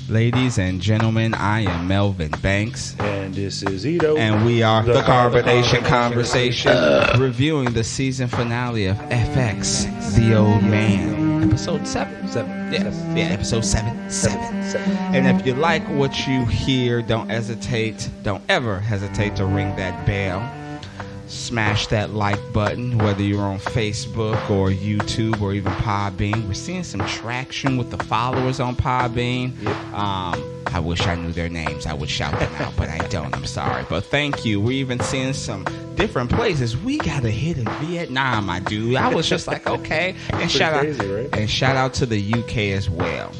Ladies and gentlemen, I am Melvin Banks. And this is Ito. And we are the Carbonation Conversation, reviewing the season finale of FX, The Old Man. Episode 7? 7. Yeah, episode 7. And if you like what you hear, don't ever hesitate to ring that bell. Smash that like button, whether you're on Facebook or YouTube or even Podbean. We're seeing some traction with the followers on Podbean. Yep. I wish I knew their names. I would shout them out, but I don't. I'm sorry. But thank you. We're even seeing some different places. We got a hit in Vietnam, my dude. I was just like, okay. And shout out to the UK as well.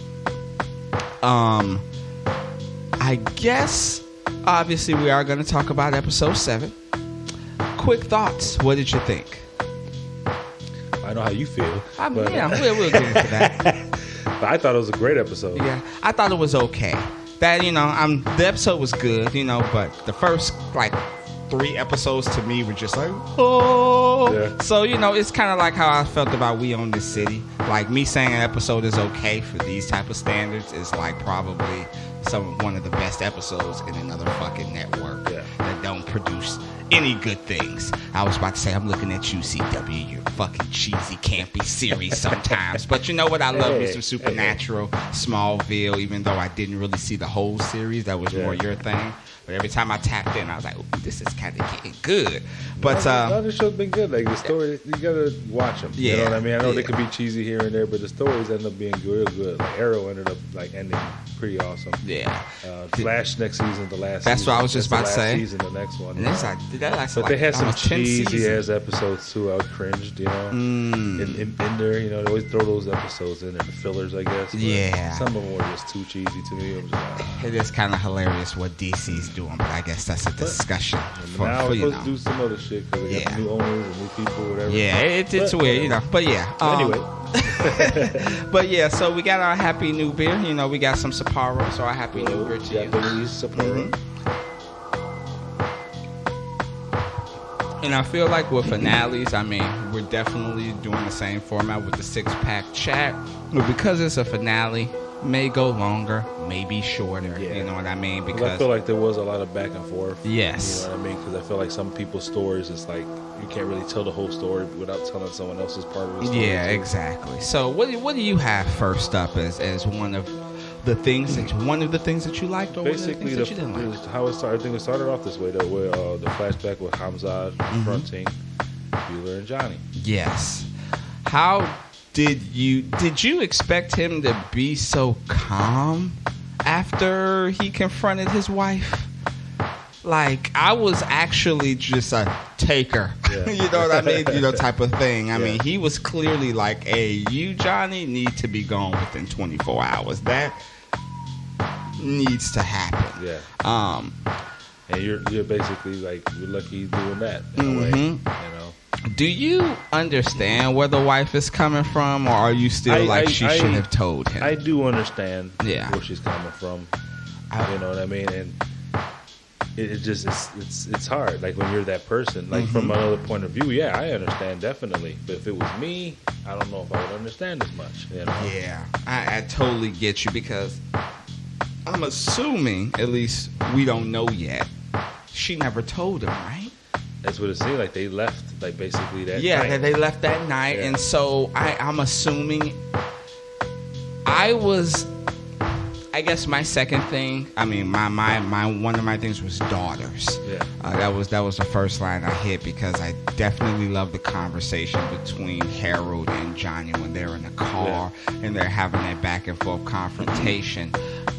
I guess, obviously, we are going to talk about episode 7. Quick thoughts. What did you think? I know how you feel. Yeah, we'll get into that. But I thought it was a great episode. Yeah, I thought it was okay. That, the episode was good, but the first, 3 episodes to me were just like, oh. Yeah. So, it's kind of like how I felt about We Own This City. Like, me saying an episode is okay for these type of standards is probably one of the best episodes in another fucking network that don't produce any good things. I was about to say, I'm looking at you, CW. You're fucking cheesy, campy series sometimes. But you know what? I love me some Supernatural, Smallville, even though I didn't really see the whole series. That was more your thing. But every time I tapped in, I was like, this is kind of getting good. But the show's been good. Like, the story, you gotta watch them. You know what I mean? I know they could be cheesy here and there, but the stories end up being real good. Like, Arrow ended up ending pretty awesome. Yeah. Flash next season, the last. That's season. what I was just about to say. Season, the next one. And it's but they had some cheesy ass episodes too. I was cringed, in there. They always throw those episodes in there, the fillers, I guess. But some of them were just too cheesy to me. It is kind of hilarious what DC's doing, but I guess that's a discussion. Now we're supposed to do some other shit because they got new owners and new people, whatever. Yeah, it's weird, But yeah. Anyway. But yeah, so we got our Happy New Beer. We got some Sapporo, so our Happy New Beer to you. Japanese Sapporo. And I feel like with finales, we're definitely doing the same format with the 6-pack chat. But because it's a finale, may go longer, maybe shorter. You know what I mean? Because I feel like there was a lot of back and forth. Yes. You know what I mean? Because I feel like some people's stories, it's like you can't really tell the whole story without telling someone else's part of the story. Yeah, exactly. So what do you have first up as one of the things that you liked, or basically one of the things that you didn't like? How it started. I think it started off this way though, where the flashback with Hamza confronting Bueller and Johnny. Yes. How did you expect him to be so calm after he confronted his wife? Like, I was actually just a taker. Yeah. You know what I mean? Type of thing. I mean, he was clearly like, hey, you, Johnny, need to be gone within 24 hours. That needs to happen. Yeah. And you're basically you're lucky he's doing that in a way. Do you understand where the wife is coming from, or are you still she should have told him? I do understand where she's coming from. You know what I mean? And it's hard. Like, when you're that person, from another point of view, I understand definitely. But if it was me, I don't know if I would understand as much. Yeah, I totally get you, because I'm assuming, at least we don't know yet, she never told him, right? That's what it seemed like. They left, basically that night. Yeah, they left that night. And so I'm assuming I guess my second thing, my one of my things was daughters. Yeah. That was the first line I hit, because I definitely love the conversation between Harold and Johnny when they're in the car and they're having that back and forth confrontation.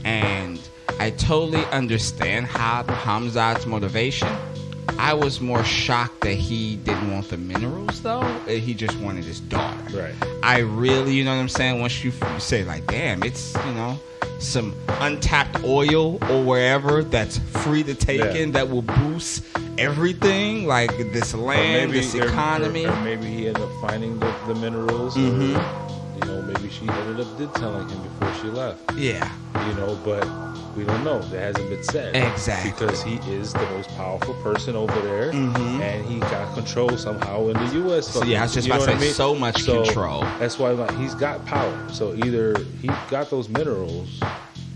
And I totally understand Hamzat's motivation. I was more shocked that he didn't want the minerals, though. He just wanted his daughter. Right. I really, you know what I'm saying? Once you say, damn, it's, some untapped oil or wherever that's free to take in that will boost everything, like this land, this economy. Or maybe he ended up finding the minerals. Or, maybe she ended up did telling him before she left. Yeah. But we don't know. That hasn't been said. Exactly. Because he is the most powerful person over there, and he got control somehow in the U.S. So, I was just about to say, so much control. That's why he's got power. So either he got those minerals,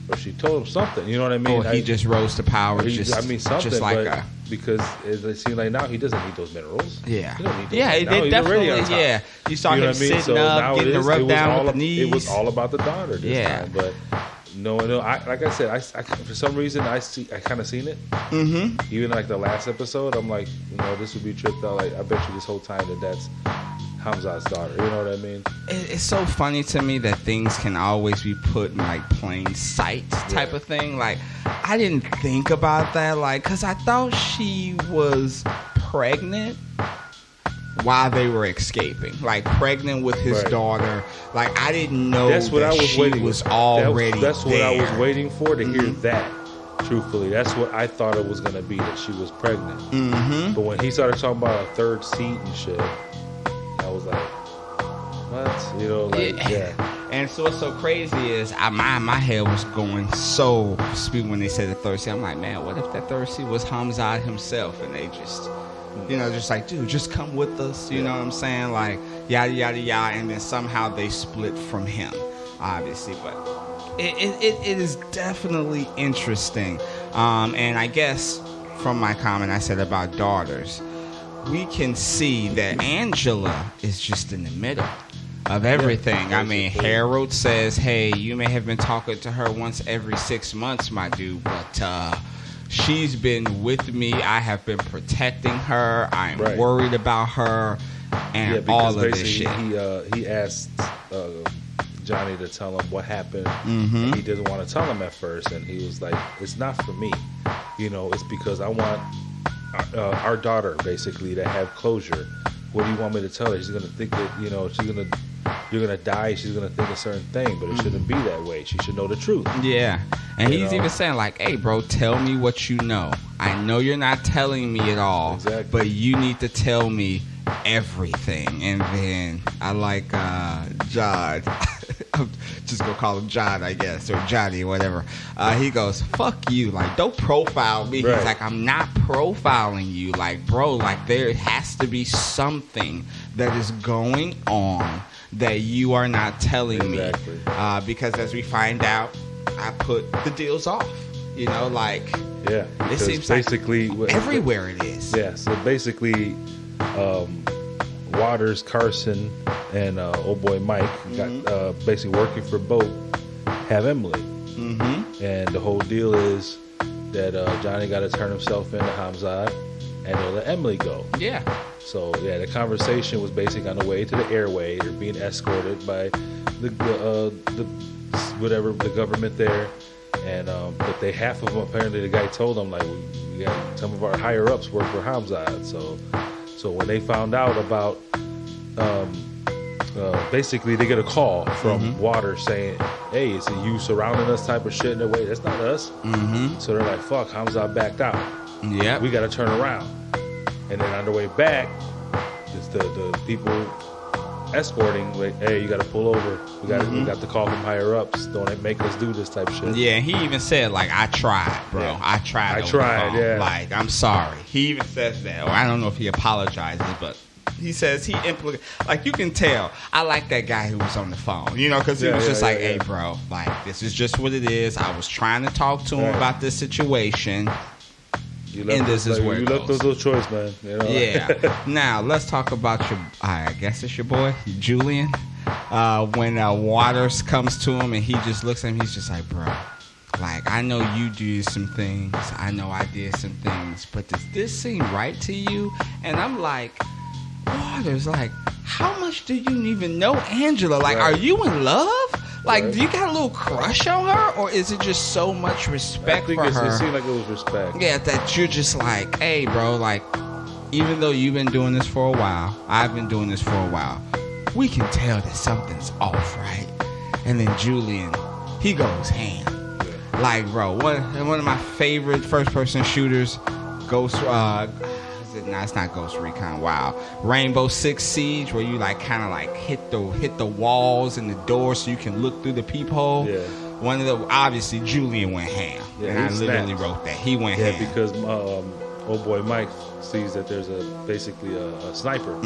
or she told him something. You know what I mean? Or he just rose to power. Something. Just like because it seems like now he doesn't need those minerals. Yeah, he don't need those they definitely. Yeah, you saw him sitting up, getting the rub down with the knees. It was all about the daughter this time, but. No. Like I said, I for some reason I kind of seen it. Mm-hmm. Even like the last episode, I'm like, this would be tripped out. Like I bet you this whole time that's Hamza's daughter. You know what I mean? It's so funny to me that things can always be put in like plain sight type of thing. Like I didn't think about that, like, because I thought she was pregnant while they were escaping, like pregnant with his daughter. Like I didn't know that's what I was waiting. Was already that's what there. I was waiting for to hear that. Truthfully, that's what I thought it was gonna be, that she was pregnant. Mm-hmm. But when he started talking about a third seat and shit, I was like, what? Yeah. And so what's so crazy is my head was going so speed when they said the third seat. I'm like, man, what if that third seat was Hamza himself and they just. Just like, dude, just come with us. You know what I'm saying? Like, yada, yada, yada. And then somehow they split from him, obviously. But it is definitely interesting. And I guess from my comment I said about daughters, we can see that Angela is just in the middle of everything. Yeah, I mean, Harold says, hey, you may have been talking to her once every 6 months, my dude, but she's been with me. I have been protecting her. I'm worried about her and all of this shit. He asked Johnny to tell him what happened. And he didn't want to tell him at first. And he was like, it's not for me. It's because I want our daughter, basically, to have closure. What do you want me to tell her? She's going to think that, you're going to die. She's going to think a certain thing. But it shouldn't be that way. She should know the truth. Yeah. And he's even saying, like, hey, bro, tell me what you know. I know you're not telling me it all, but you need to tell me everything. And then I like John. I'm just going to call him John, I guess, or Johnny, whatever. He goes, fuck you. Like, don't profile me. He's like, I'm not profiling you. Like, bro, like, there has to be something that is going on that you are not telling me. Because as we find out, I put the deals off, like it seems basically like everywhere it is. Yeah, so basically, Waters, Carson, and old boy Mike got basically working for Bo, have Emily, and the whole deal is that Johnny got to turn himself into Hamza, and they'll let Emily go. Yeah. So the conversation was basically on the way to the airway. They're being escorted by the government there, and but they half of them, apparently the guy told them, like, we got some of our higher ups work for Hamza. So when they found out about basically they get a call from Water saying, hey, is it you surrounding us type of shit in a way? That's not us. So they're like, fuck, Hamza backed out. Yeah, we got to turn around. And then on the way back, it's the people escorting, like, hey, you got to pull over. We got the call from higher ups. Don't make us do this type of shit. Yeah, he even said, like, I tried, bro. Yeah. I tried. Yeah. Like, I'm sorry. He even says that. Or I don't know if he apologizes, but he says he implicates. Like, you can tell. I like that guy who was on the phone, because he was just like, hey, bro, like, this is just what it is. I was trying to talk to him about this situation. And this is where it goes. You left those little choice, man. Yeah. Now, let's talk about I guess it's your boy, Julian. When Waters comes to him and he just looks at him, he's just like, bro, like, I know you do some things. I know I did some things. But does this seem right to you? And I'm like, Waters, like, how much do you even know Angela? Like, are you in love? Like, do you got a little crush on her? Or is it just so much respect for her? It seemed like it was respect. Yeah, that you're just like, hey, bro, like, even though you've been doing this for a while, I've been doing this for a while, we can tell that something's off, right? And then Julian, he goes ham. Yeah. Like, bro, one of my favorite first-person shooters, it's not Ghost Recon. Wow, Rainbow Six Siege, where you like kind of like hit the walls and the doors so you can look through the peephole. Yeah. One of the obviously Julian went ham, and I literally wrote that he went ham because old boy Mike sees that there's basically a sniper.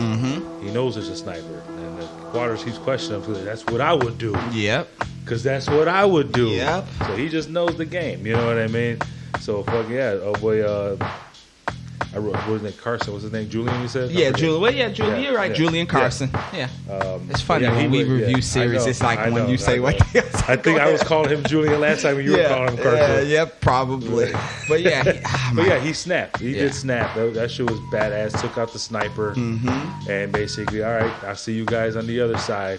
He knows there's a sniper, and Waters keeps questioning him. That's what I would do. Yep. Because that's what I would do. Yep. So he just knows the game. You know what I mean? So fuck yeah, old boy. I wrote, what was his name? Carson. What's his name? Julian, you said? Yeah, Julian. Well, yeah, Julian. You're right. Julian Carson. Yeah. It's funny when we review series. It's like when you say what. I think I was calling him Julian last time, and you were calling him Carson. Yeah, probably. But yeah, he snapped. He did snap. That shit was badass. Took out the sniper, and basically, all right, I'll see you guys on the other side.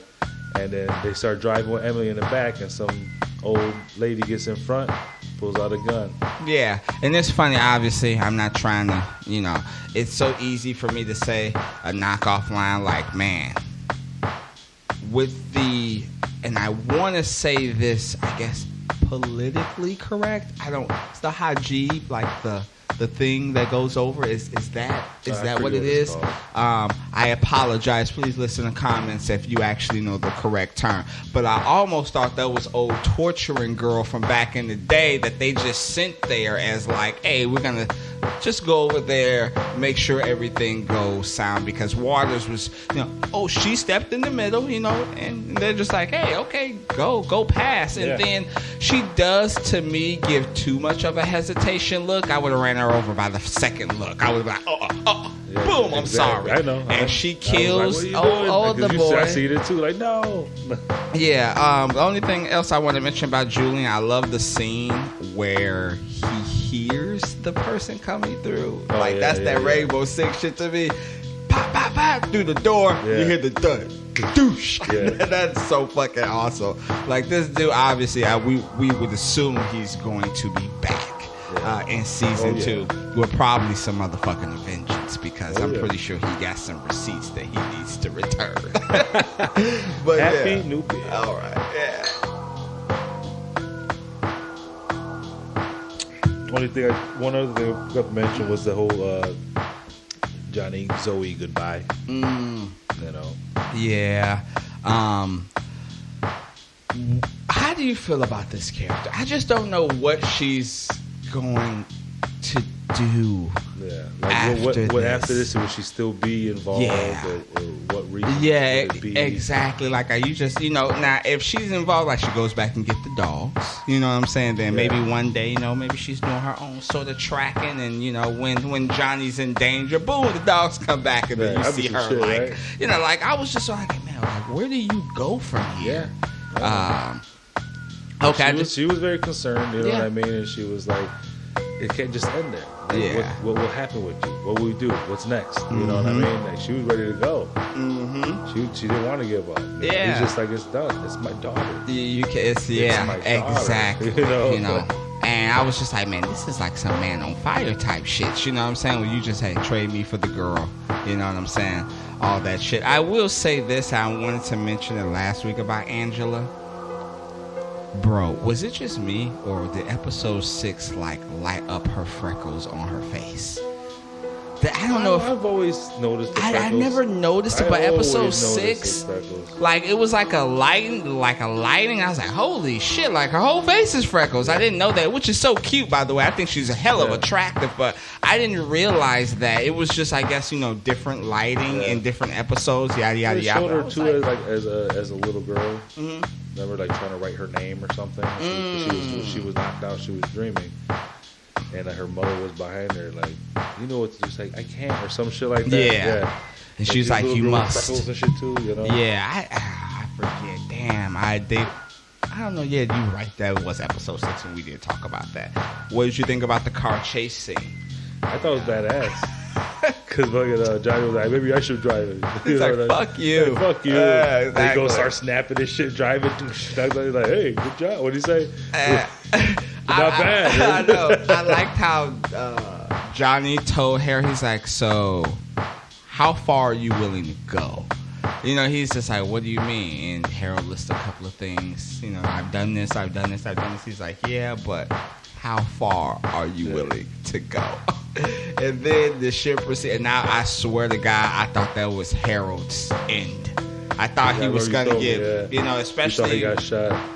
And then they start driving with Emily in the back, and some old lady gets in front, pulls out a gun. Yeah, and it's funny, obviously, I'm not trying to, it's so easy for me to say a knockoff line like, man, and I want to say this, I guess, politically correct. It's the hajib, like the thing that goes over. Is that what it is? I apologize. Please listen to comments if you actually know the correct term. But I almost thought that was old torturing girl from back in the day that they just sent there as like, hey, we're gonna just go over there, make sure everything goes sound, because Waters was, she stepped in the middle, and they're just like, hey, okay, go pass. And then she does, to me, give too much of a hesitation look. I would have ran her over by the second look. I would have been like, boom, I'm sorry. I know. And she kills the boy. I see it too, like, no. Yeah, the only thing else I want to mention about Julian, I love the scene where he hears the person coming through. That Rainbow Six shit to me. Pop, pop, pop, through the door, you hear the thud. Douche. Yeah. That's so fucking awesome. Like, this dude, obviously, we would assume he's going to be back in season 2 with probably some motherfucking vengeance, because I'm pretty sure he got some receipts that he needs to return. But Happy New Year. All right, yeah. One other thing I forgot to mention was the whole Johnny Zoe goodbye. Yeah. How do you feel about this character? I just don't know what she's going to do. Yeah. Like after this, will she still be involved? Yeah. Or what reason? Yeah, would it be? exactly. Like, you just, now if she's involved, like, she goes back and get the dogs. You know what I'm saying? Then maybe one day, maybe she's doing her own sort of tracking, and when Johnny's in danger, boom, the dogs come back, and then you see her shit, like, right? Like, I was just like, man, like, where do you go from here? Yeah. Okay. She was very concerned. You know what I mean? And she was like, it can't just end there. Like, what will happen with you? What will we do? What's next? You know what I mean? Like, she was ready to go. She didn't want to give up. Yeah. He's just like, it's done. It's my daughter. It's my daughter. Exactly. And I was just like, man, this is like some Man on Fire type shit. You know what I'm saying? Where you just trade me for the girl. You know what I'm saying? All that shit. I will say this. I wanted to mention it last week about Angela. Bro, was it just me, or did episode 6 light up her freckles on her face? I don't know if I've always noticed the freckles. I never noticed it, but episode 6, like, it was like a lighting. I was like, holy shit, like, her whole face is freckles. I didn't know that, which is so cute, by the way. I think she's a hell of attractive, but I didn't realize that. It was just, I guess, different lighting in different episodes, yada yada yada. They showed her too, like, as a little girl. Remember, like, trying to write her name or something. She was knocked out. She was dreaming. And her mother was behind her, like, it's just like, I can't, or some shit like that. Yeah. And she's like, you must. Freckles and shit too, Yeah, I forget. Damn, I don't know. Yeah, you right. That was episode 6 when we did talk about that. What did you think about the car chase scene? I thought it was badass. Because Johnny was like, maybe I should drive it. He's like, fuck you. Like, fuck you. Exactly. They go start snapping this shit, driving. Like, hey, good job. What do you say? Not bad. I know. I liked how Johnny told Harry, he's like, so how far are you willing to go? He's just like, what do you mean? And Harold lists a couple of things. I've done this. He's like, yeah, but how far are you willing to go? And then the ship proceeded. And now I swear to God, I thought that was Harold's end. I thought he was going to get, especially. You thought he got shot.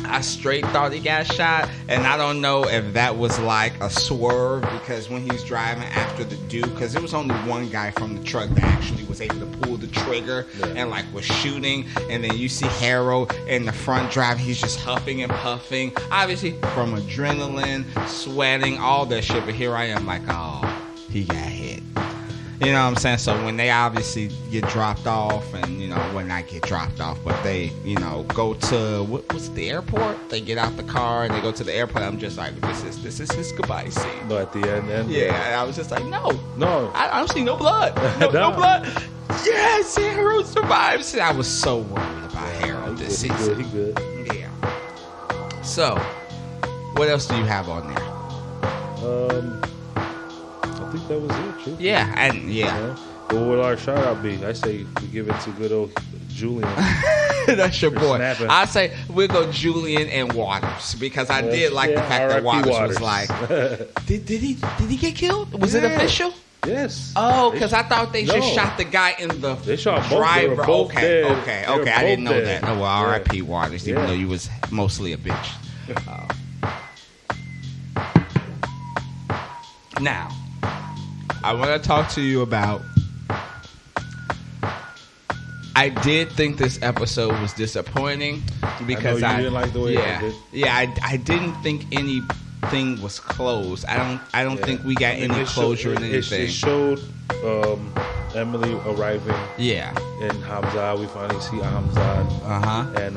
I straight thought he got shot, and I don't know if that was like a swerve, because when he was driving after the dude, because there was only one guy from the truck that actually was able to pull the trigger and like was shooting, and then you see Harold in the front drive, he's just huffing and puffing, obviously from adrenaline, sweating, all that shit, but here I am like, oh, he got hit. You know what I'm saying? So when they obviously get dropped off, and, you know, well, not get dropped off, but they, you know, go to, what was the airport? They get out the car and they go to the airport. I'm just like, this is his goodbye scene. No, at the end. Yeah, I was just like, no. I don't see no blood. No blood. Yes, Harold survives. I was so worried about Harold this season. He good. Yeah. So, what else do you have on there? I think that was it, true. Yeah, What would our shout out be? I say we give it to good old Julian. That's your boy. Snapping. I say we'll go Julian and Waters, because I did like the fact that Waters was like, did he get killed? Was it official? Yes. Oh, because I thought they just shot the guy in the they shot driver. Both. They were both dead. Okay. I didn't know that. Oh, well, R.I.P. Waters, even though you was mostly a bitch. Now, I want to talk to you about. I did think this episode was disappointing because I didn't like the way it ended. Yeah, I didn't think anything was closed. I don't think we got any closure in anything. It showed Emily arriving. Yeah. In Hamza, we finally see Hamza. And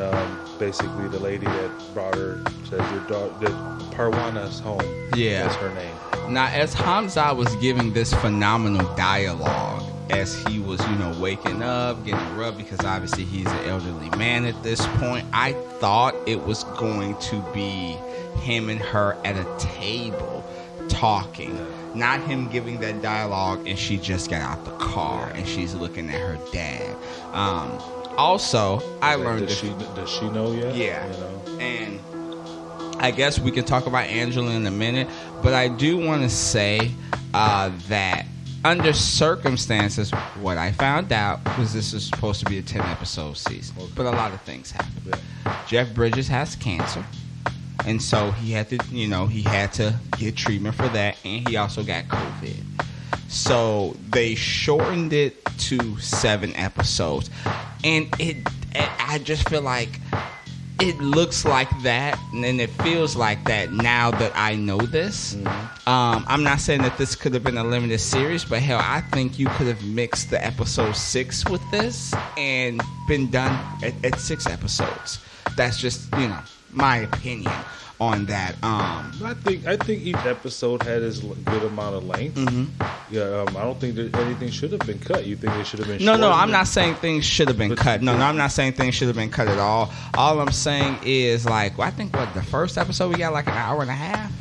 basically the lady that brought her says your daughter, Parwana's home. Yeah. That's her name. Now, as Hamza was giving this phenomenal dialogue, as he was, you know, waking up, getting rubbed, because obviously he's an elderly man at this point, I thought it was going to be him and her at a table talking, not him giving that dialogue and she just got out the car and she's looking at her dad. Also, I learned does she know yet? Yeah. You know? And I guess we can talk about Angela in a minute, but I do want to say that under circumstances, what I found out was this is supposed to be a 10-episode season, but a lot of things happened. Jeff Bridges has cancer, and so he had to get treatment for that, and he also got COVID. So they shortened it to 7 episodes, and I just feel like it looks like that, and then it feels like that now that I know this. I'm not saying that this could have been a limited series, but hell, I think you could have mixed the episode 6 with this and been done at 6 episodes. That's just, you know, my opinion on that. I think each episode had its good amount of length. Yeah, I don't think that anything should have been cut. You think they should have been? No, I'm not saying things should have been cut. No, I'm not saying things should have been cut at all. All I'm saying is, like, I think the first episode we got like an hour and a half.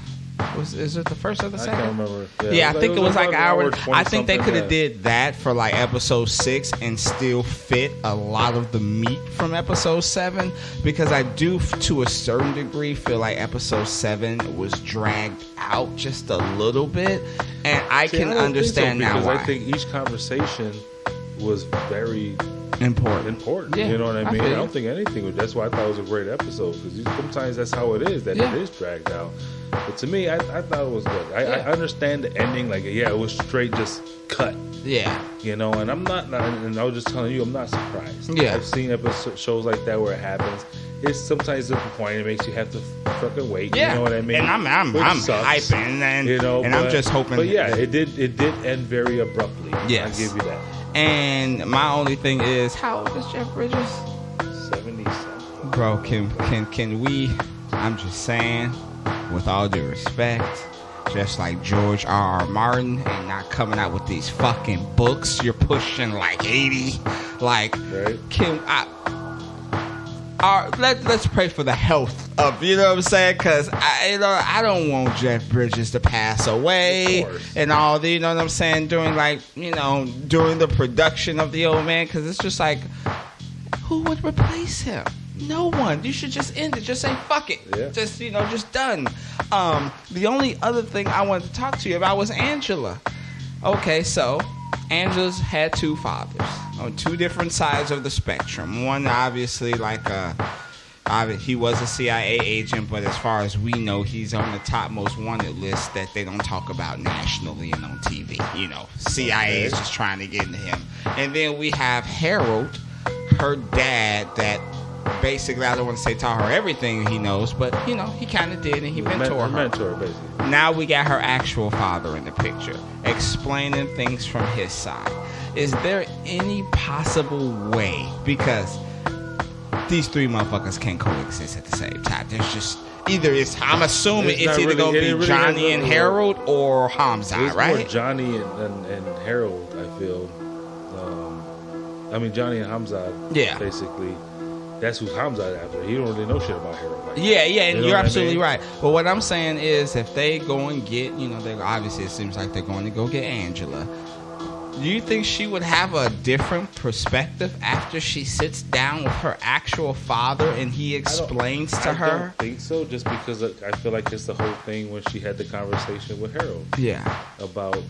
Is it the first or the second? I can't remember. Yeah, I think it was like an hour. I think they could have yeah. did that for like episode 6 and still fit a lot of the meat from episode 7, because I do, to a certain degree, feel like episode 7 was dragged out just a little bit, and I can understand now why. Because I think each conversation was very important. Yeah, you know what I mean? I don't think anything. That's why I thought it was a great episode, because sometimes that's how it is. It is dragged out. But to me, I thought it was good. I understand the ending. Like, it was straight just cut. Yeah. You know, and I'm not, and I was just telling you, I'm not surprised. Yeah. I've seen shows like that where it happens. It's sometimes disappointing. It makes you have to fucking wait. Yeah. You know what I mean? And I'm hyping, and you know, I'm just hoping. But yeah, it did end very abruptly. Yes. I'll give you that. And my only thing is, how old is Jeff Bridges? 70-something. Bro, can we? I'm just saying, with all due respect, just like George R.R. Martin, and not coming out with these fucking books. You're pushing like 80. Like, right. Let's pray for the health of, you know what I'm saying? Because I don't want Jeff Bridges to pass away and all the, you know what I'm saying, during the production of the old man, because it's just like, who would replace him? No one. You should just end it. Just say fuck it. Yeah. Just done. The only other thing I wanted to talk to you about was Angela. Okay, so Angela's had 2 fathers on 2 different sides of the spectrum. One obviously like He was a CIA agent, but as far as we know, he's on the top most wanted list that they don't talk about nationally and on TV. CIA is just trying to get into him. And then we have Harold, her dad, that basically, I don't want to say taught her everything he knows, but he kind of did, and he mentored her. Mentor, basically. Now we got her actual father in the picture, explaining things from his side. Is there any possible way, because these three motherfuckers can coexist at the same time? There's just I'm assuming it's either going to be Johnny and Harold or Hamza, right? More Johnny and Harold, I feel. Johnny and Hamza, basically. That's who Hamza after. He don't really know shit about Harold. Like, and you're absolutely right. But what I'm saying is, if they go and get, obviously it seems like they're going to go get Angela. Do you think she would have a different perspective after she sits down with her actual father and he explains to her? I don't think so, just because I feel like it's the whole thing when she had the conversation with Harold. Yeah. About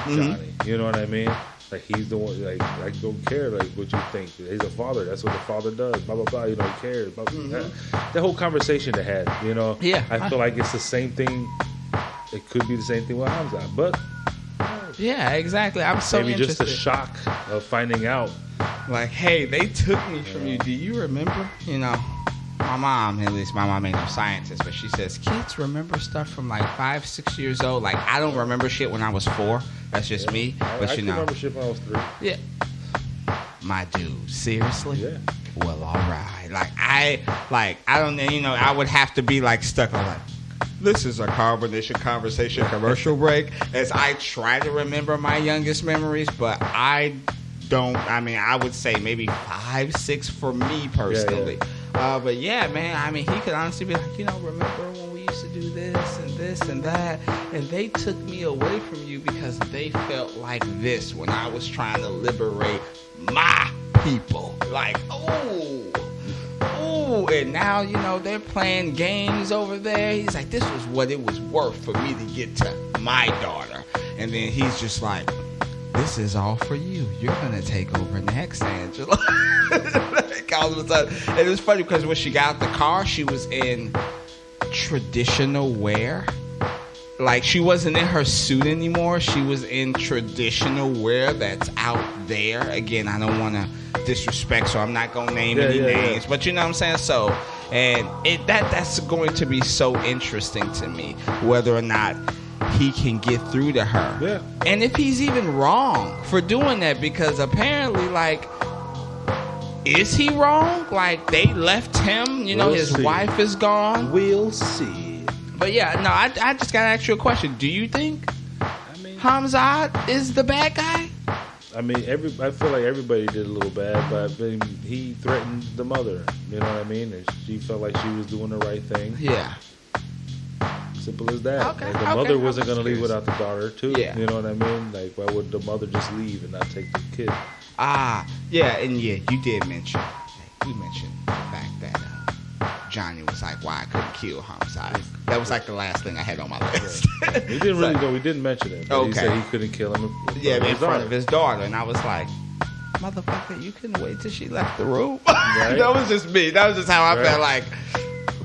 Johnny. You know what I mean? Like, he's the one, like, I don't care, like, what you think. He's a father. That's what the father does. Blah, blah, blah. He don't care. Blah, blah, blah. The whole conversation they had, Yeah. I feel like it's the same thing. It could be the same thing with Hamza, but... Yeah, exactly. I'm so maybe interested. Just the shock of finding out. Like, hey, they took me from you. Do you remember? My mom, at least my mom ain't no scientist, but she says kids remember stuff from like 5, 6 years old. Like, I don't remember shit when I was 4. That's just me. But I remember shit when I was 3. Yeah. My dude, seriously? Yeah. Well, all right. I don't, I would have to be like stuck on like, this is a combination conversation commercial break, as I try to remember my youngest memories, but I don't. I would say maybe 5, 6 for me personally. But yeah, man, he could honestly be like, remember when we used to do this and this and that, and they took me away from you because they felt like this when I was trying to liberate my people. Like, and now, they're playing games over there. He's like, this was what it was worth for me to get to my daughter. And then he's just like, this is all for you. You're going to take over next, Angela. All of a sudden. And it was funny because when she got out the car, she was in traditional wear. Like, she wasn't in her suit anymore. She was in traditional wear that's out there. Again, I don't want to disrespect, so I'm not going to name any names. But you know what I'm saying? So, and that's going to be so interesting to me, whether or not he can get through to her. Yeah. And if he's even wrong for doing that, because apparently, like, is he wrong? Like, they left him, his wife is gone. We'll see. But yeah, no, I just gotta ask you a question. Do you think Hamza is the bad guy? I feel like everybody did a little bad, but he threatened the mother. You know what I mean? And she felt like she was doing the right thing. Yeah. Simple as that. Okay, the mother wasn't going to leave without the daughter, too. Yeah. You know what I mean? Like, why would the mother just leave and not take the kid? Yeah, and yeah, you did mention. You mentioned the fact that Johnny was like, why I couldn't kill Hamza. That was like the last thing I had on my list. We didn't really know. We didn't mention it. But he said he couldn't kill him in front of his daughter. And I was like, motherfucker, you couldn't wait till she left the room? Right. That was just me. That was just how I felt, like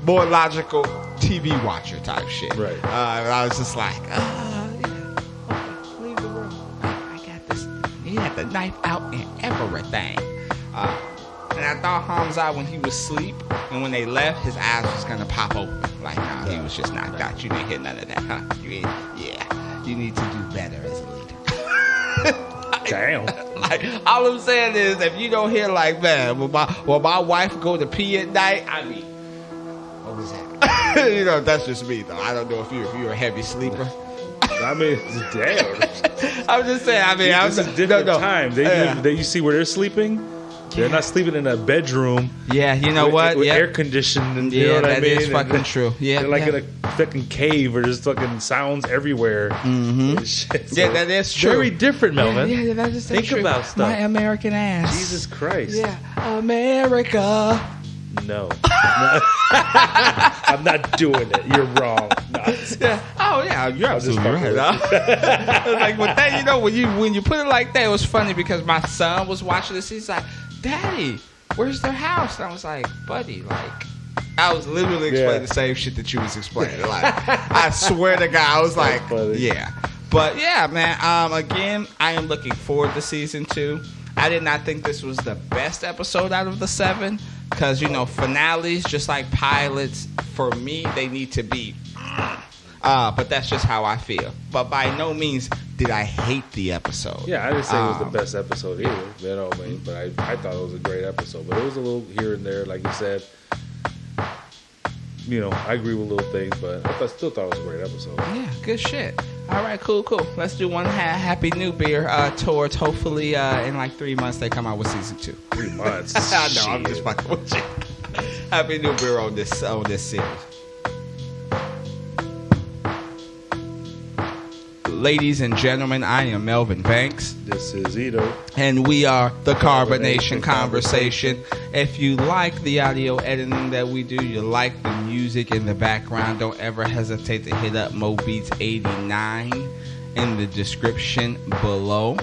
more logical TV watcher type shit. Right. And I was just like, leave the room. I got this. He had the knife out and everything. And I thought Hamza, when he was asleep and when they left, his eyes was going to pop open. Like, nah, he was just knocked out. You didn't hear none of that, huh? You need to do better as a leader. Damn. Like, all I'm saying is, if you don't hear like, man, when my wife go to pee at night, what was that? That's just me, though. I don't know if you're a heavy sleeper. Damn. I'm just saying, it's a different time. You see where they're sleeping? They're not sleeping in a bedroom. Yeah, you know what? With air conditioning. You know what I mean? That is fucking true. Yeah, they're like in a fucking cave where there's fucking sounds everywhere. Mm-hmm. Shit, yeah, that is true. Very different, Melvin. Yeah, that is Think true. about stuff. My American ass. Jesus Christ. Yeah, America. No. I'm not doing it. You're wrong. No. Yeah. Oh yeah, you're absolutely right. Like, but then when you put it like that, it was funny because my son was watching this. He's like, Daddy, where's their house? And I was like, buddy, like, I was literally explaining the same shit that you was explaining. Like, I swear to God, I was like, yeah. But yeah, man. Again, I am looking forward to season 2. I did not think this was the best episode out of the 7 because, you know, finales, just like pilots, for me, they need to be. But that's just how I feel. But by no means did I hate the episode. Yeah, I didn't say it was the best episode either. You know what I mean? But I thought it was a great episode. But it was a little here and there, like you said. You know, I agree with little things, but I still thought it was a great episode. Yeah, good shit. All right, cool. Let's do one Happy New Beer towards hopefully in like 3 months they come out with season 2. 3 months? I know, I'm just fucking with you. Happy New Beer on this series. Ladies and gentlemen, I am Melvin Banks. This is Ito. And we are the Carbonation Conversation. If you like the audio editing that we do, you like the music in the background, don't ever hesitate to hit up MoBeats89 in the description below.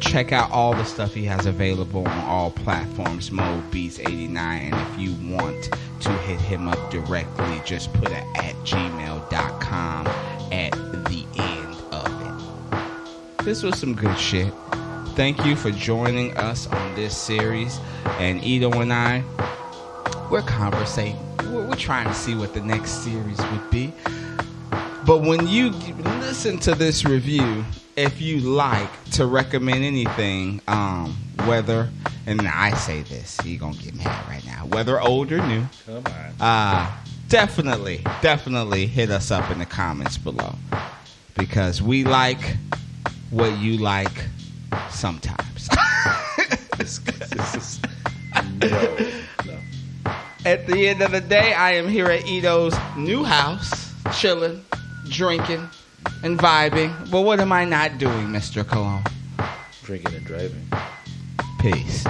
Check out all the stuff he has available on all platforms, MoBeats89. And if you want to hit him up directly, just put it at gmail.com at the end of it. This was some good shit. Thank you for joining us on this series. And Ito and I, we're conversating. We're trying to see what the next series would be. But when you listen to this review, if you like to recommend anything, whether, and I say this, you're going to get mad right now, whether old or new, come on. Definitely hit us up in the comments below. Because we like what you like sometimes. No. At the end of the day, I am here at Ito's new house, chilling, drinking, and vibing. But what am I not doing, Mr. Cologne? Drinking and driving. Peace.